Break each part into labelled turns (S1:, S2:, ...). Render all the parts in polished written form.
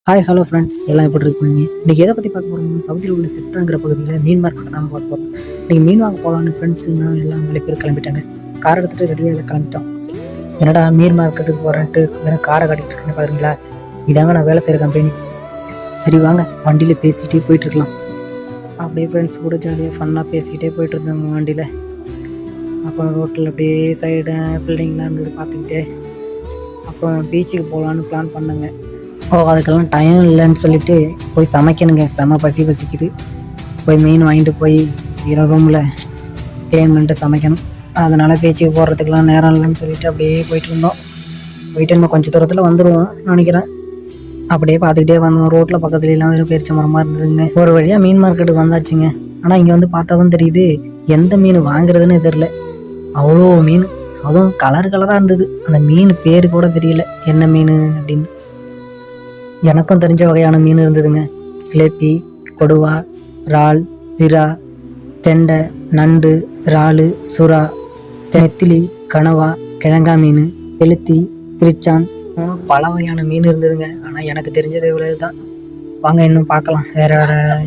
S1: Hi hello friends, எல்லாம் எப்படி இருக்கீங்க? இன்றைக்கி எதை பற்றி பார்க்க போகிறோம்னா, சவுதியில் உள்ள சித்தாங்கிற பகுதியில் மீன் மார்க்கெட் தான் பார்க்க போகிறோம். இன்றைக்கி மீன் வாங்க போகலான்னு ஃப்ரெண்ட்ஸுன்னா எல்லாம் நிறைய பேர் கிளம்பிட்டாங்க. கார் எடுத்துகிட்டு ரெடியாக கிளம்பிட்டோம். என்னடா மீன் மார்க்கெட்டுக்கு போகிறேன்ட்டு வேறு காரை காட்டிகிட்டு இருக்கேன்னு பாருங்களா, இதாங்க நான் வேலை செய்கிற கம்பெனி. சரி வாங்க வண்டியில் பேசிகிட்டே போயிட்டுருக்கலாம். அப்படியே ஃப்ரெண்ட்ஸ் கூட ஜாலியாக ஃபன்னாக பேசிக்கிட்டே போயிட்டு இருந்தோம் வண்டியில். அப்புறம் ரோட்டில் அப்படியே சைடு பில்டிங்லாம் இருந்தது பார்த்துக்கிட்டே அப்புறம் பீச்சுக்கு போகலான்னு பிளான் பண்ணேங்க. அதுக்கெல்லாம் டைம் இல்லைன்னு சொல்லிட்டு போய் சமைக்கணுங்க. பசிக்குது. போய் மீன் வாங்கிட்டு போய் சீக்கிரம் ரூமில் க்ளீன் பண்ணிட்டு சமைக்கணும். அதனால் பீச்சுக்கு போகிறதுக்கெலாம் நேரம் இல்லைன்னு சொல்லிட்டு அப்படியே போயிட்டு இன்னும் கொஞ்சம் தூரத்தில் வந்துடுவோம் நினைக்கிறேன். அப்படியே பார்த்துக்கிட்டே வந்தோம். ரோட்டில் பக்கத்துலலாம் வெறும் பேரிச்ச மரமாக இருந்ததுங்க. ஒரு வழியாக மீன் மார்க்கெட்டுக்கு வந்தாச்சுங்க. ஆனால் இங்கே வந்து பார்த்தா தான் தெரியுது எந்த மீன் வாங்குறதுன்னு தெரில. அவ்வளோ மீன், அதுவும் கலராக இருந்தது. அந்த மீன் பேர் கூட தெரியல என்ன மீன் அப்படின்னு. எனக்கும் தெரிஞ்ச வகையான மீன் இருந்ததுங்க. சிலேப்பி, கொடுவா, இறால், விரா, கெண்டை, நண்டு, இறால், சுறா, நெத்திலி, கனவா, கிழங்கா மீன், பெளுத்தி, கிரிச்சான், பல வகையான மீன் இருந்ததுங்க. ஆனால் எனக்கு தெரிஞ்சது இவ்வளவு தான். வாங்க இன்னும் பார்க்கலாம் வேறு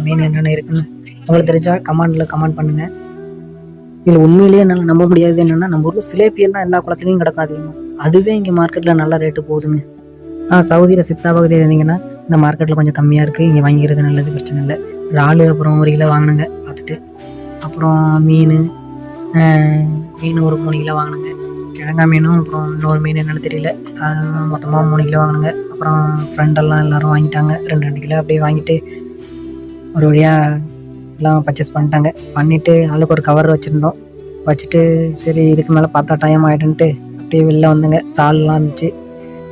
S1: மீன் என்னென்ன இருக்குன்னு. உங்களுக்கு தெரிஞ்சால் கமெண்ட் பண்ணுங்கள். இதில் உண்மையிலேயே என்னால் நம்ப முடியாது என்னென்னா, நம்ம ஊரில் சிலேப்பியெல்லாம் எல்லா குளத்துலையும் கிடக்கும் அதிகமாக. அதுவே இங்கே மார்க்கெட்டில் நல்ல ரேட்டு போகுதுங்க. சவுதியில் சித்தா பகுதியில் இருந்தீங்கன்னா இந்த மார்க்கெட்டில் கொஞ்சம் கம்மியாக இருக்குது. இங்கே வாங்கிக்கிறது நல்லது, பிரச்சனை இல்லை. இறால் அப்புறம் 1 கிலோ வாங்கினுங்க பார்த்துட்டு. அப்புறம் மீன் ஒரு 3 கிலோ வாங்கினுங்க. கிழங்கா மீனும் அப்புறம் இன்னொரு மீன் என்னென்னு தெரியல, அது மொத்தமாக 3 கிலோ வாங்கினுங்க. அப்புறம் ஃப்ரெண்டெல்லாம் எல்லோரும் வாங்கிட்டாங்க. 2 கிலோ அப்படியே வாங்கிட்டு ஒரு வழியாக எல்லாம் பர்ச்சேஸ் பண்ணிவிட்டு ஆளுக்கு ஒரு கவர் வச்சுட்டு சரி இதுக்கு மேலே பார்த்தா டைம் ஆகிடுன்ட்டு அப்படியே வெளில வந்துங்க. இறால்லாம் இருந்துச்சு.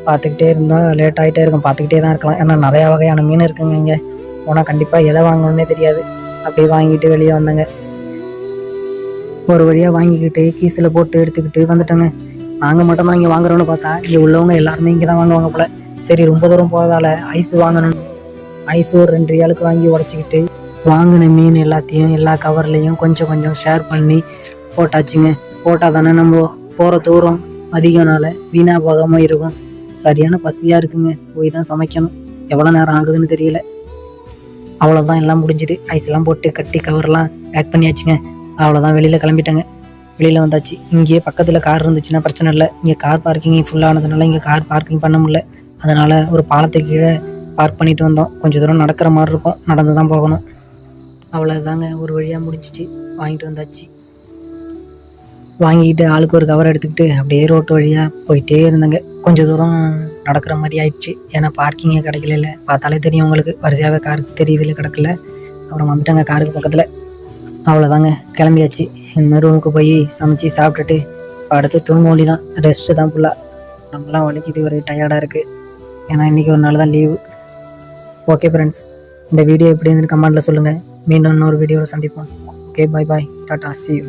S1: பார்த்துக்கிட்டே இருந்தால் லேட் ஆகிட்டே இருக்கும். பார்த்துக்கிட்டே தான் இருக்கலாம். ஏன்னா நிறையா வகையான மீன் இருக்குங்க. இங்கே போனால் கண்டிப்பாக எதை வாங்கணுன்னே தெரியாது. அப்படியே வாங்கிட்டு வெளியே வந்தேங்க. ஒரு வழியாக வாங்கிக்கிட்டு கீஸில் போட்டு எடுத்துக்கிட்டு வந்துட்டேங்க. நாங்கள் மட்டும்தான் இங்கே வாங்குறோன்னு பார்த்தா இங்கே உள்ளவங்க எல்லாருமே இங்கே தான் வாங்குவாங்க போல். சரி ரொம்ப தூரம் போகிறதால ஐஸ் வாங்கணும். ஐஸ் ஒரு 2 ரியாலுக்கு வாங்கி உடச்சிக்கிட்டு வாங்கின மீன் எல்லாத்தையும் எல்லா கவர்லேயும் கொஞ்சம் ஷேர் பண்ணி போட்டாச்சுங்க. போட்டால் தானே நம்ம போகிற தூரம் அதிகனால வீணாக போகாமல் இருக்கும். சரியான பசியாக இருக்குங்க. போய் தான் சமைக்கணும். எவ்வளோ நேரம் ஆகுதுன்னு தெரியல. அவ்வளோதான், எல்லாம் முடிஞ்சுது. ஐஸ்லாம் போட்டு கட்டி கவர்லாம் பேக் பண்ணியாச்சுங்க. அவ்வளோதான், வெளியில் கிளம்பிட்டேங்க. வெளியில் வந்தாச்சு. இங்கேயே பக்கத்தில் கார் இருந்துச்சுன்னா பிரச்சனை இல்லை. இங்கே கார் பார்க்கிங் ஃபுல்லானதுனால இங்கே கார் பார்க்கிங் பண்ண முடியல. அதனால் ஒரு பாலத்துக்கு கீழே பார்க் பண்ணிட்டு வந்தோம். கொஞ்சம் தூரம் நடக்கிற மாதிரி இருக்கும், நடந்து தான் போகணும். அவ்வளோதாங்க, ஒரு வழியாக முடிஞ்சிச்சு. வாங்கிட்டு வந்தாச்சு. வாங்கிக்கிட்டு ஆளுக்கு ஒரு கவர் எடுத்துக்கிட்டு அப்படியே ரோட்டு வழியாக போயிட்டே இருந்தேங்க. கொஞ்சம் தூரம் நடக்கிற மாதிரி ஆயிடுச்சு. ஏன்னா பார்க்கிங்கே கிடைக்கல. பார்த்தாலே தெரியும் உங்களுக்கு, வரிசையாகவே காருக்கு தெரியுதுல கிடக்கல. அப்புறம் வந்துட்டாங்க காருக்கு பக்கத்தில். அவ்வளோதாங்க, கிளம்பியாச்சு. இனிமேல் ரூமுக்கு போய் சமைச்சு சாப்பிட்டுட்டு அடுத்து தூங்க வேண்டி தான். ரெஸ்ட்டு தான் ஃபுல்லாக. நம்மளாம் வலிக்குது, ஒரே டயர்டாக இருக்குது. ஏன்னா இன்றைக்கி ஒரு நாள் தான் லீவு. ஓகே ஃப்ரெண்ட்ஸ், இந்த வீடியோ எப்படி இருந்துன்னு கமெண்ட்டில் சொல்லுங்கள். மீண்டும் இன்னொரு வீடியோவில் சந்திப்போம். Okay, bye, tata, see you.